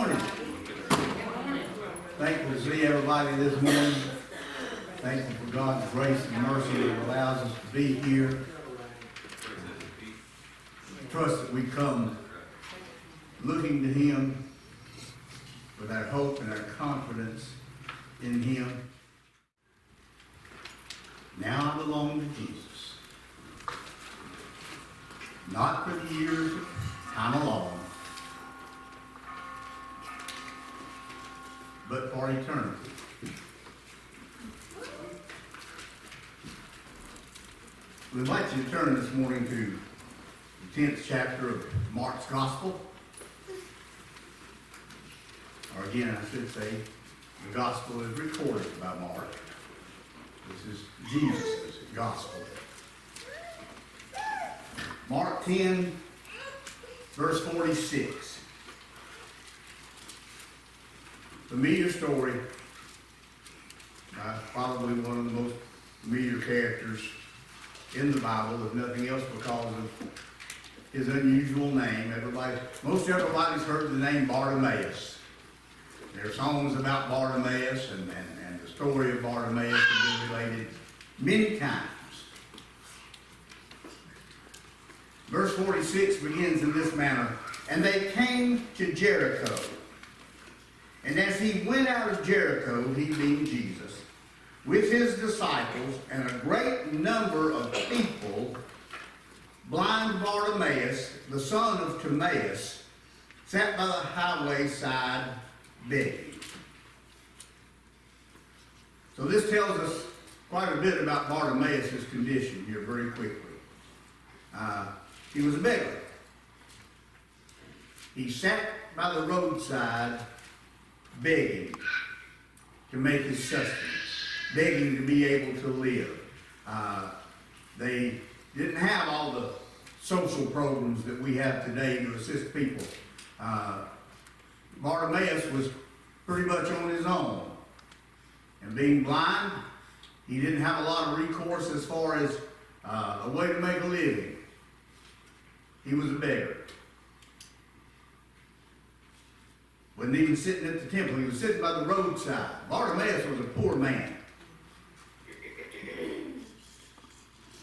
morning. Thankful to see everybody this morning. Thankful for God's grace and mercy that allows us to be here. Trust that we come looking to Him with our hope and our confidence in Him. Now I belong to Jesus. Not for the years I'm alone, but for eternity. We invite you to turn this morning to the 10th chapter of Mark's Gospel. Or again, I should say, the Gospel is recorded by Mark. This is Jesus' Gospel. Mark 10, verse 46. Familiar story. Probably one of the most familiar characters in the Bible, if nothing else, because of his unusual name. Most everybody's heard the name Bartimaeus. There are songs about Bartimaeus, and the story of Bartimaeus has been related many times. Verse 46 begins in this manner. And they came to Jericho. And as he went out of Jericho, he being Jesus, with his disciples and a great number of people, blind Bartimaeus, the son of Timaeus, sat by the highway side begging. So this tells us quite a bit about Bartimaeus' condition here very quickly. He was a beggar. He sat by the roadside begging to make his sustenance, begging to be able to live. They didn't have all the social programs that we have today to assist people. Bartimaeus was pretty much on his own. And being blind, he didn't have a lot of recourse as far as a way to make a living. He was a beggar. Wasn't even sitting at the temple. He was sitting by the roadside. Bartimaeus was a poor man.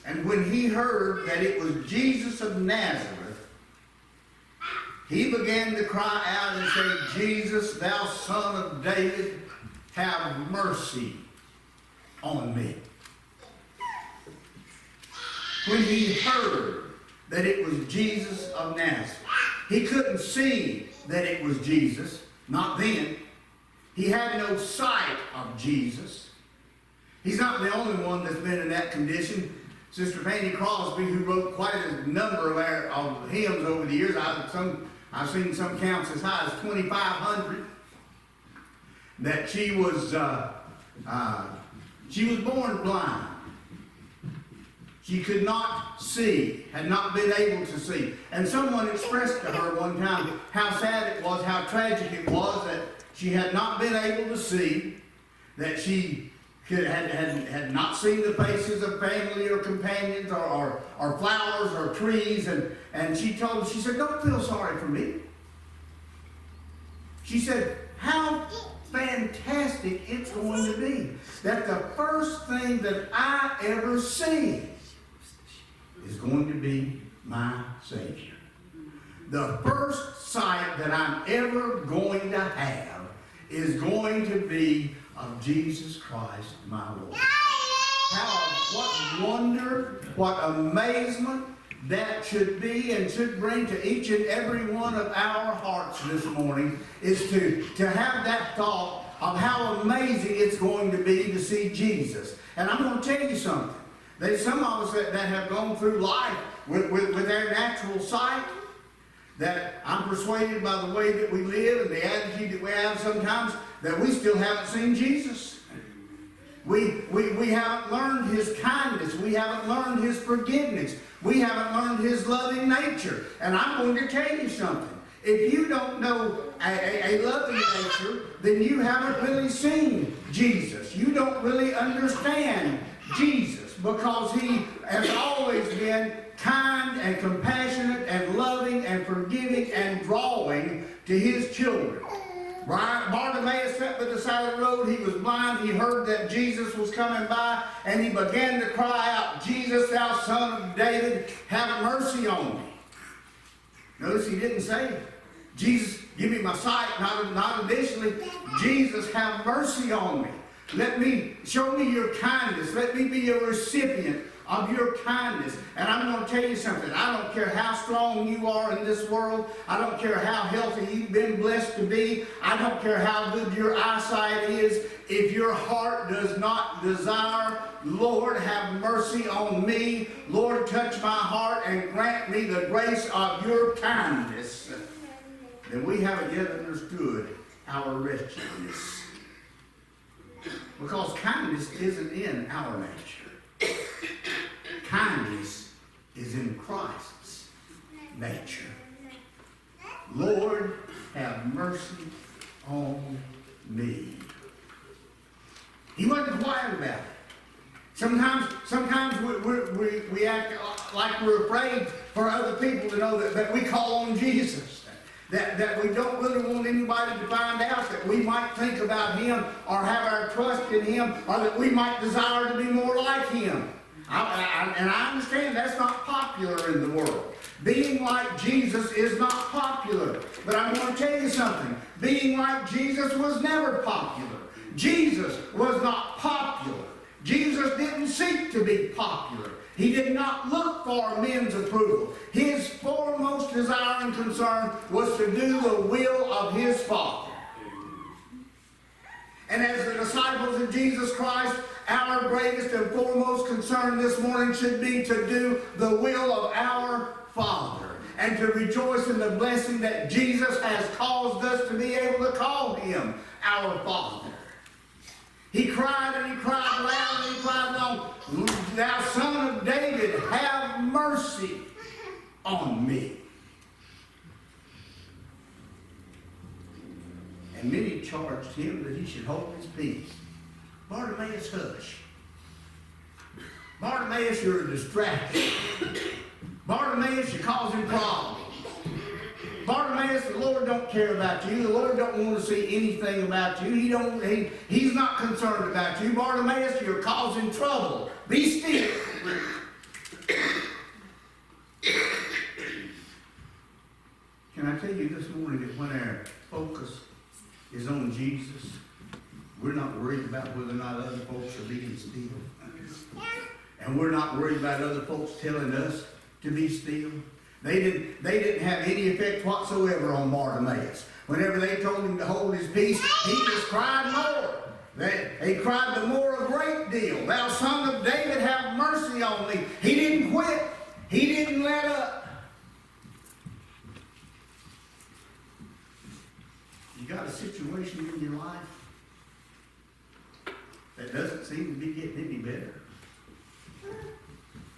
And when he heard that it was Jesus of Nazareth, he began to cry out and say, Jesus, thou son of David, have mercy on me. When he heard that it was Jesus of Nazareth, he couldn't see that it was Jesus, not then. He had no sight of Jesus. He's not the only one that's been in that condition. Sister Fanny Crosby, who wrote quite a number of hymns over the years, I've seen some counts as high as 2,500, that she was born blind. She could not see, had not been able to see. And someone expressed to her one time how sad it was, how tragic it was that she had not been able to see, that she had not seen the faces of family or companions or flowers or trees. And she told her, she said, don't feel sorry for me. She said, how fantastic it's going to be that the first thing that I ever see is going to be my Savior. The first sight that I'm ever going to have is going to be of Jesus Christ, my Lord. What wonder, what amazement that should be and should bring to each and every one of our hearts this morning is to have that thought of how amazing it's going to be to see Jesus. And I'm going to tell you something. There's some of us that have gone through life with their natural sight, that I'm persuaded by the way that we live and the attitude that we have sometimes, that we still haven't seen Jesus. We haven't learned His kindness. We haven't learned His forgiveness. We haven't learned His loving nature. And I'm going to tell you something. If you don't know a loving nature, then you haven't really seen Jesus. You don't really understand Jesus, because He has always been kind and compassionate and loving and forgiving and drawing to His children. Bartimaeus sat by the side of the road. He was blind. He heard that Jesus was coming by, and he began to cry out, Jesus, thou son of David, have mercy on me. Notice he didn't say, Jesus, give me my sight. Not initially. Jesus, have mercy on me. Show me your kindness. Let me be a recipient of your kindness. And I'm going to tell you something. I don't care how strong you are in this world. I don't care how healthy you've been blessed to be. I don't care how good your eyesight is. If your heart does not desire, Lord, have mercy on me. Lord, touch my heart and grant me the grace of your kindness, then we haven't yet understood our wretchedness. Because kindness isn't in our nature. Kindness is in Christ's nature. Lord, have mercy on me. He wasn't quiet about it. Sometimes we act like we're afraid for other people to know that we call on Jesus. That we don't really want anybody to find out that we might think about him or have our trust in him or that we might desire to be more like him. And I understand that's not popular in the world. Being like Jesus is not popular. But I'm going to tell you something. Being like Jesus was never popular. Jesus was not popular. Jesus didn't seek to be popular. He did not look for men's approval. His foremost desire and concern was to do the will of his Father. And as the disciples of Jesus Christ, our greatest and foremost concern this morning should be to do the will of our Father and to rejoice in the blessing that Jesus has caused us to be able to call him our Father. He cried and he cried loud and he cried long, thou son of David, have mercy on me. And many charged him that he should hold his peace. Bartimaeus, hush. Bartimaeus, you're a distraction. Bartimaeus, you're causing problems. Bartimaeus, the Lord don't care about you. The Lord don't want to see anything about you. He's not concerned about you. Bartimaeus, you're causing trouble. Be still. Can I tell you this morning that when our focus is on Jesus, we're not worried about whether or not other folks are being still. And we're not worried about other folks telling us to be still. They didn't have any effect whatsoever on Bartimaeus. Whenever they told him to hold his peace, he just cried more. He cried the more a great deal. Thou son of David, have mercy on me. He didn't quit. He didn't let up. You got a situation in your life that doesn't seem to be getting any better.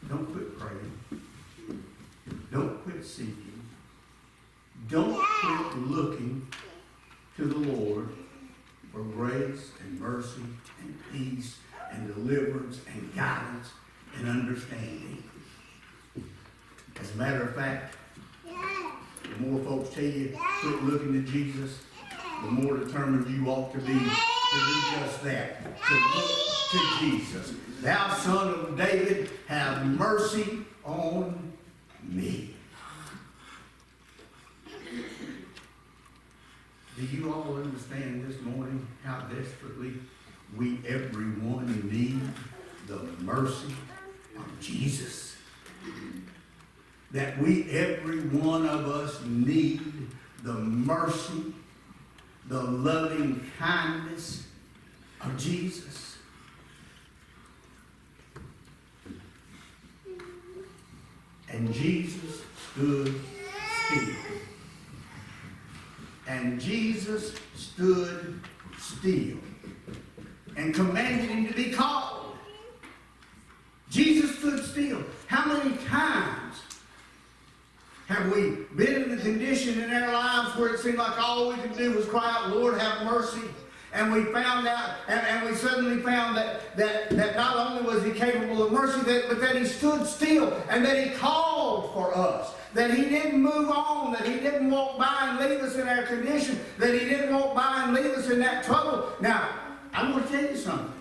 Don't quit praying. Don't quit seeking. Don't quit looking to the Lord for grace and mercy and peace and deliverance and guidance and understanding. As a matter of fact, the more folks tell you quit looking to Jesus, the more determined you ought to be to do just that, to look to Jesus. Thou son of David, have mercy on me. Do you all understand this morning how desperately we everyone need the mercy of Jesus? That we, every one of us, need the mercy, the loving kindness of Jesus. And Jesus stood still. And Jesus stood still and commanded him to be called. Jesus stood still. How many times have we been in a condition in our lives where it seemed like all we could do was cry out, Lord, have mercy? And we found out, and we suddenly found that not only was he capable of mercy, but that he stood still and that he called for us. that he didn't move on, that he didn't walk by and leave us in our condition, that he didn't walk by and leave us in that trouble. Now, I'm going to tell you something.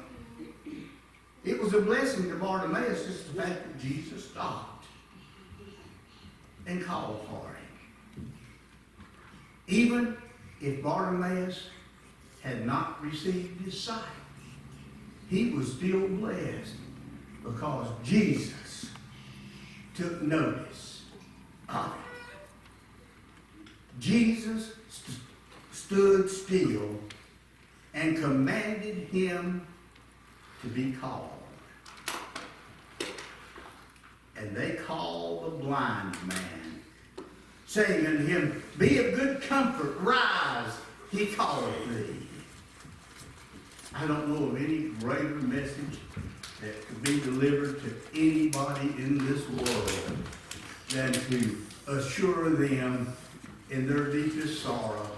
It was a blessing to Bartimaeus, just the fact that Jesus stopped and called for him. Even if Bartimaeus had not received his sight, he was still blessed because Jesus took notice of it. Jesus stood still and commanded him to be called. And they called the blind man, saying unto him, Be of good comfort, rise, he calleth thee. I don't know of any greater message that could be delivered to anybody in this world than to assure them in their deepest sorrow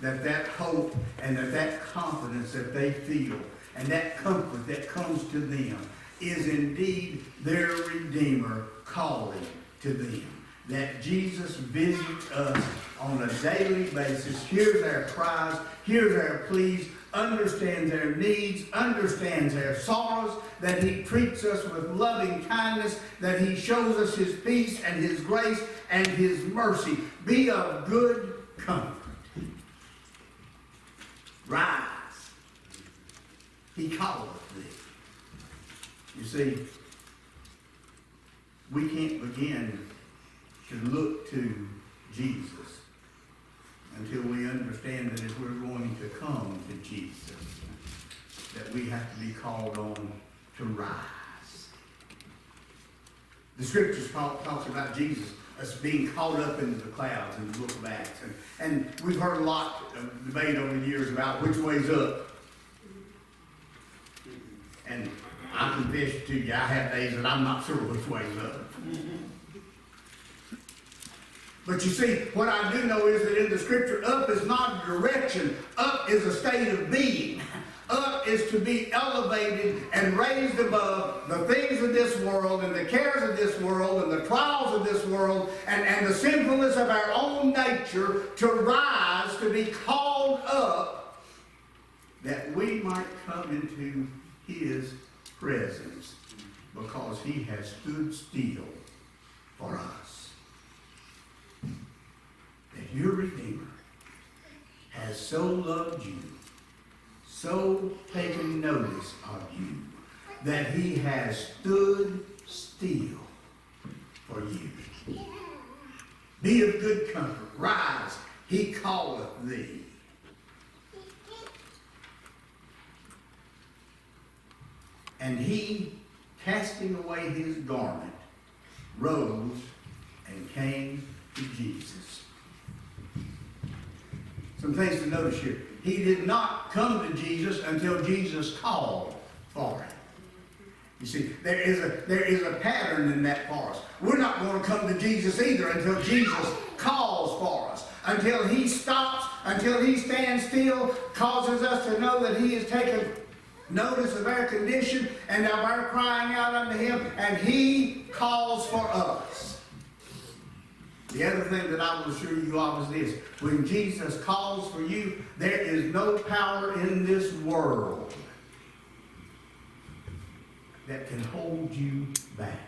that that hope and that confidence that they feel and that comfort that comes to them is indeed their Redeemer calling to them. That Jesus visits us on a daily basis, hears our cries, hears our pleas, understands our needs, understands our sorrows, that he treats us with loving kindness, that he shows us his peace and his grace and his mercy. Be of good comfort. Rise. He calleth thee. You see, we can't begin to look to Jesus until we understand that if we're going to come to Jesus, that we have to be called on to rise. The scriptures talks about Jesus as being caught up into the clouds in the book of Acts. And we've heard a lot of debate over the years about which way's up. And I confess to you, I have days that I'm not sure which way's up. But you see, what I do know is that in the scripture, up is not a direction. Up is a state of being. Up is to be elevated and raised above the things of this world and the cares of this world and the trials of this world and the sinfulness of our own nature, to rise, to be called up, that we might come into his presence because he has stood still for us. That your Redeemer has so loved you, so taken notice of you, that he has stood still for you. Be of good comfort. Rise, he calleth thee. And he, casting away his garment, rose and came to Jesus. Some things to notice here. He did not come to Jesus until Jesus called for him. You see, there is a pattern in that for us. We're not going to come to Jesus either until Jesus calls for us. Until he stops, until he stands still, causes us to know that he has taken notice of our condition and of our crying out unto him, and he calls for us. The other thing that I will assure you of is this. When Jesus calls for you, there is no power in this world that can hold you back.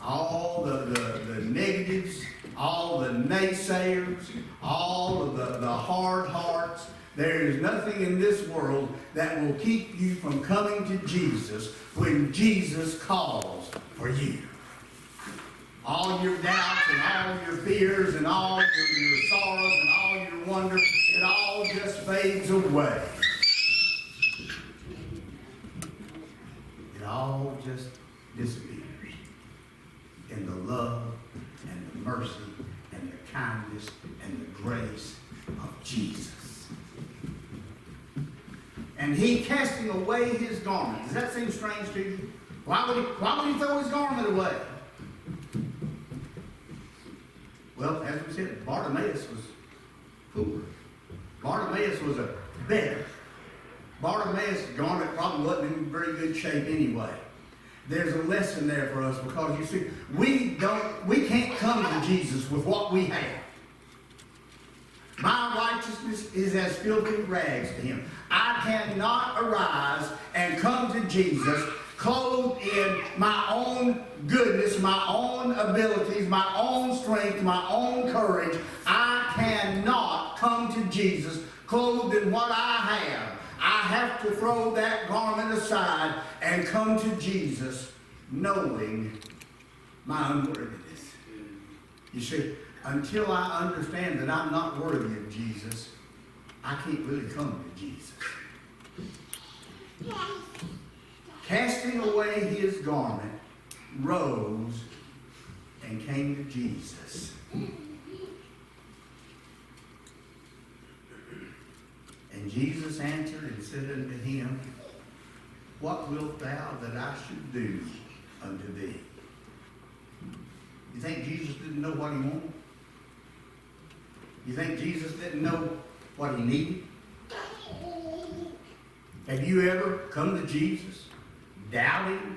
All the negatives, all the naysayers, all of the hard hearts, there is nothing in this world that will keep you from coming to Jesus when Jesus calls for you. All your doubts and all your fears and all your sorrows and all your wonder, it all just fades away. It all just disappears in the love and the mercy and the kindness and the grace of Jesus. And he casting away his garment. Does that seem strange to you? Why would he throw his garment away? Well, as we said, Bartimaeus was poor. Bartimaeus was a beggar. Bartimaeus' garment probably wasn't in very good shape anyway. There's a lesson there for us because you see, we can't come Jesus with what we have. My righteousness is as filthy rags to him. I cannot arise and come to Jesus clothed in my own goodness, my own abilities, my own strength, my own courage. I cannot come to Jesus clothed in what I have. I have to throw that garment aside and come to Jesus knowing my unworthiness. You see, until I understand that I'm not worthy of Jesus, I can't really come to Jesus. Casting away his garment, rose and came to Jesus. And Jesus answered and said unto him, What wilt thou that I should do unto thee? You think Jesus didn't know what he wanted? You think Jesus didn't know what he needed? Have you ever come to Jesus doubting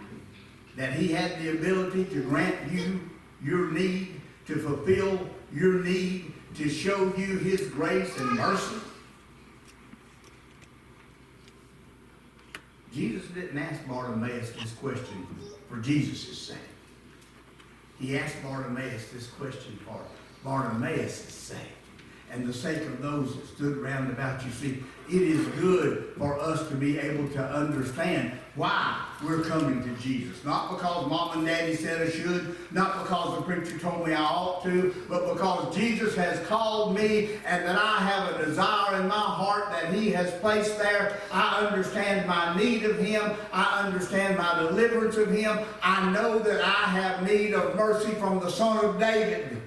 that he had the ability to grant you your need, to fulfill your need, to show you his grace and mercy? Jesus didn't ask Bartimaeus this question for Jesus' sake. He asked Bartimaeus this question for Bartimaeus' sake and the sake of those that stood round about you. See, it is good for us to be able to understand why we're coming to Jesus. Not because mom and daddy said I should, not because the preacher told me I ought to, but because Jesus has called me and that I have a desire in my heart that he has placed there. I understand my need of him. I understand my deliverance of him. I know that I have need of mercy from the Son of David.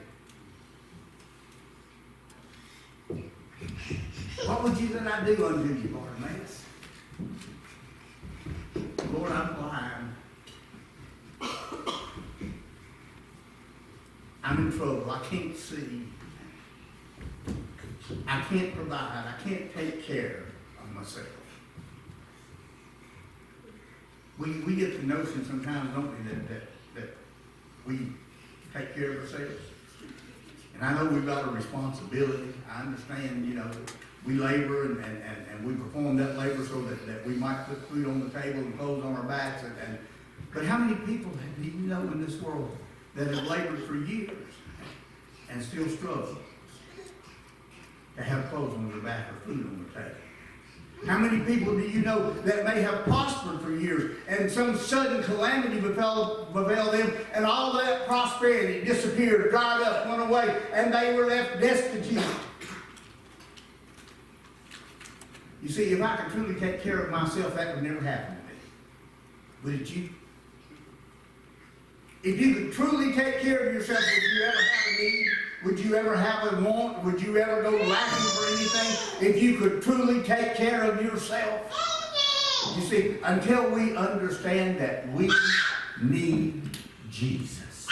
What would you that I do unto you, Bartimaeus? Lord, I'm blind. I'm in trouble. I can't see. I can't provide. I can't take care of myself. We get the notion sometimes, don't we, that we take care of ourselves. And I know we've got a responsibility. I understand, we labor and we perform that labor so that we might put food on the table and clothes on our backs. But how many people do you know in this world that have labored for years and still struggle to have clothes on their back or food on their table? How many people do you know that may have prospered for years and some sudden calamity befell them and all that prosperity disappeared, dried up, went away, and they were left destitute? You see, if I could truly take care of myself, that would never happen to me. Would it you? If you could truly take care of yourself, would you ever have a need? Would you ever have a want? Would you ever go lacking for anything? If you could truly take care of yourself. You see, until we understand that we need Jesus,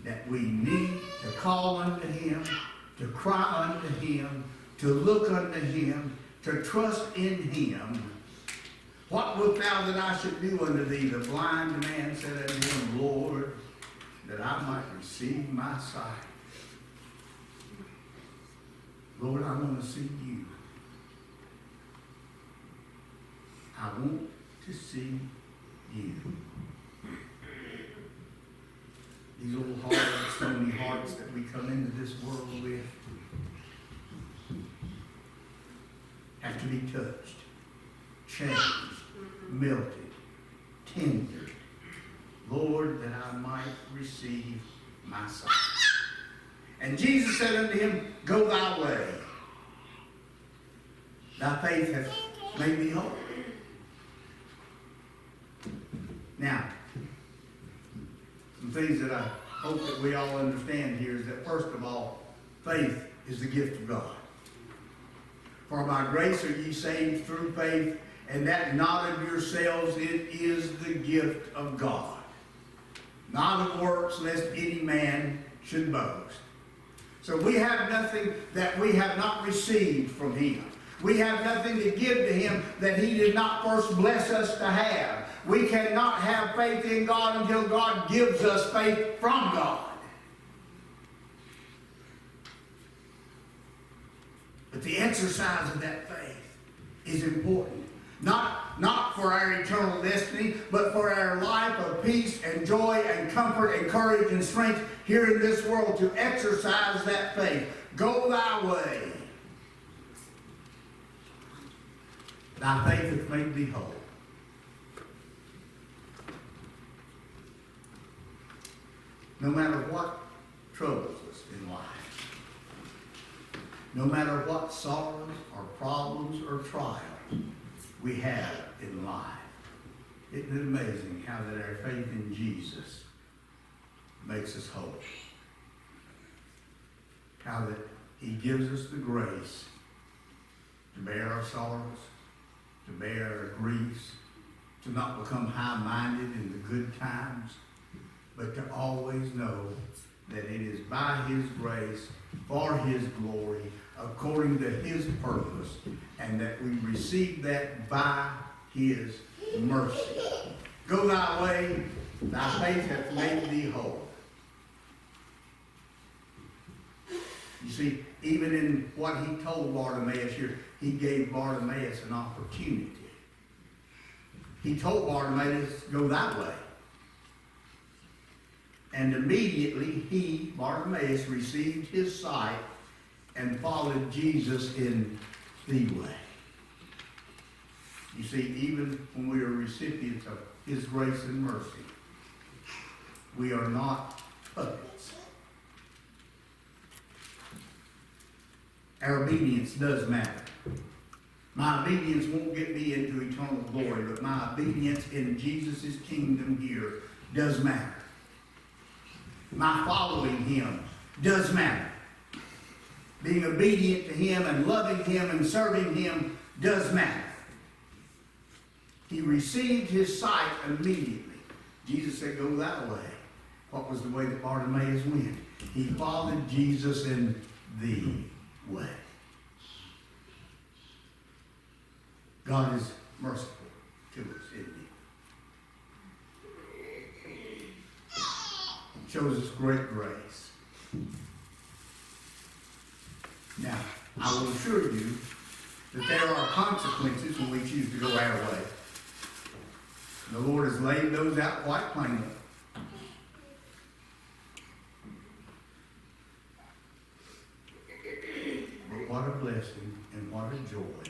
that we need to call unto him, to cry unto him, to look unto him, to trust in him. What wilt thou that I should do unto thee? The blind man said unto him, Lord, that I might receive my sight. Lord, I want to see you. I want to see you. These old hearts, stony hearts that we come into this world with have to be touched, changed, melted, tendered. Lord, that I might receive my sight. And Jesus said unto him, Go thy way. Thy faith hath made thee whole. Now, some things that I hope that we all understand here is that, first of all, faith is the gift of God. For by grace are ye saved through faith, and that not of yourselves, it is the gift of God. Not of works, lest any man should boast. So we have nothing that we have not received from him. We have nothing to give to him that he did not first bless us to have. We cannot have faith in God until God gives us faith from God. But the exercise of that faith is important. Not for our eternal destiny, but for our life of peace and joy and comfort and courage and strength here in this world, to exercise that faith. Go thy way. Thy faith hath made thee whole. No matter what troubles us in life, no matter what sorrows or problems or trials we have in life, isn't it amazing how that our faith in Jesus makes us whole? How that he gives us the grace to bear our sorrows, to bear our griefs, to not become high-minded in the good times, but to always know that it is by his grace, for his glory, according to his purpose, and that we receive that by his mercy. Go thy way, thy faith hath made thee whole. You see, even in what he told Bartimaeus here, he gave Bartimaeus an opportunity. He told Bartimaeus, go that way. And immediately he, Bartimaeus, received his sight and followed Jesus in the way. You see, even when we are recipients of his grace and mercy, we are not puppets. Our obedience does matter. My obedience won't get me into eternal glory, but my obedience in Jesus' kingdom here does matter. My following him does matter. Being obedient to him and loving him and serving him does matter. He received his sight immediately. Jesus said, go that way. What was the way that Bartimaeus went? He followed Jesus in the way. God is merciful to us, isn't he? Shows us great grace. Now, I will assure you that there are consequences when we choose to go our way. The Lord has laid those out quite plainly. But what a blessing and what a joy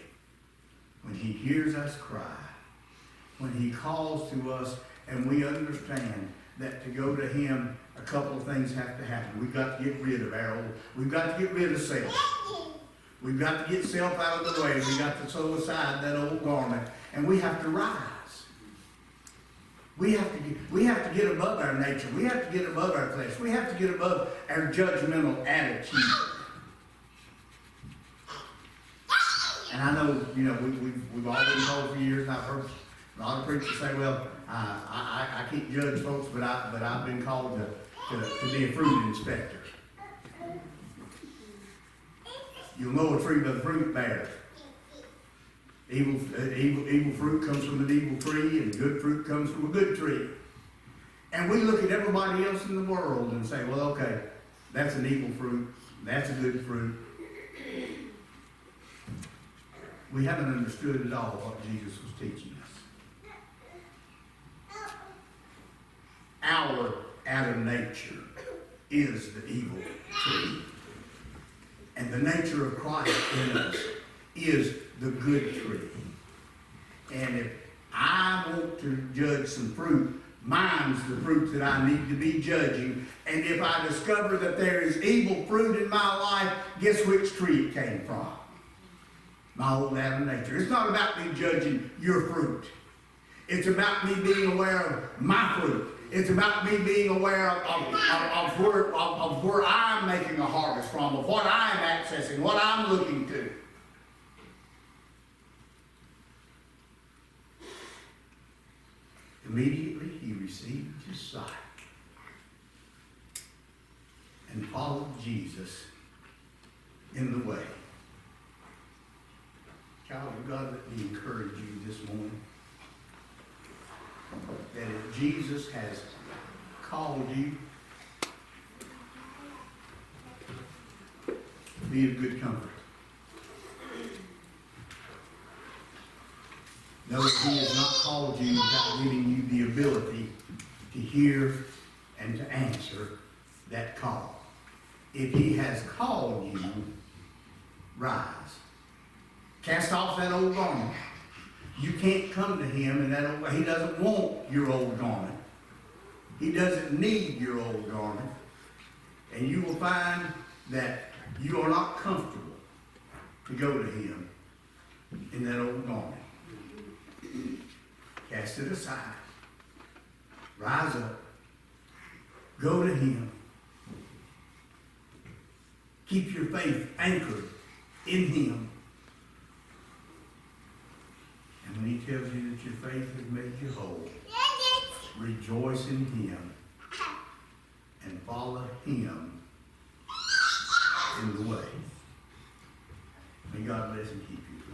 when he hears us cry, when he calls to us and we understand that to go to him, a couple of things have to happen. We've got to get rid of we've got to get rid of self. We've got to get self out of the way. We've got to throw aside that old garment, and we have to rise. We have to get above our nature. We have to get above our flesh. We have to get above our judgmental attitude. And I know, we've all been told for years, and I've heard a lot of preachers say, well, I can't judge folks, but I've been called to be a fruit inspector. You'll know a tree by the fruit it bears. Evil fruit comes from an evil tree, and good fruit comes from a good tree. And we look at everybody else in the world and say, well, okay, that's an evil fruit, that's a good fruit. We haven't understood at all what Jesus was teaching us. Our Adam nature is the evil tree. And the nature of Christ in us is the good tree. And if I want to judge some fruit, mine's the fruit that I need to be judging. And if I discover that there is evil fruit in my life, guess which tree it came from? My old Adam nature. It's not about me judging your fruit. It's about me being aware of my fruit. It's about me being aware of where I'm making a harvest from, of what I'm accessing, what I'm looking to. Immediately he received his sight and followed Jesus in the way. Child of God, let me encourage you this morning. that if Jesus has called you, be of good comfort. Know that he has not called you without giving you the ability to hear and to answer that call. If he has called you, rise. Cast off that old garment. You can't come to him in that old, he doesn't want your old garment. He doesn't need your old garment. And you will find that you are not comfortable to go to him in that old garment. Cast it aside. Rise up. Go to him. Keep your faith anchored in him. And when he tells you that your faith has made you whole, rejoice in him and follow him in the way. May God bless and keep you.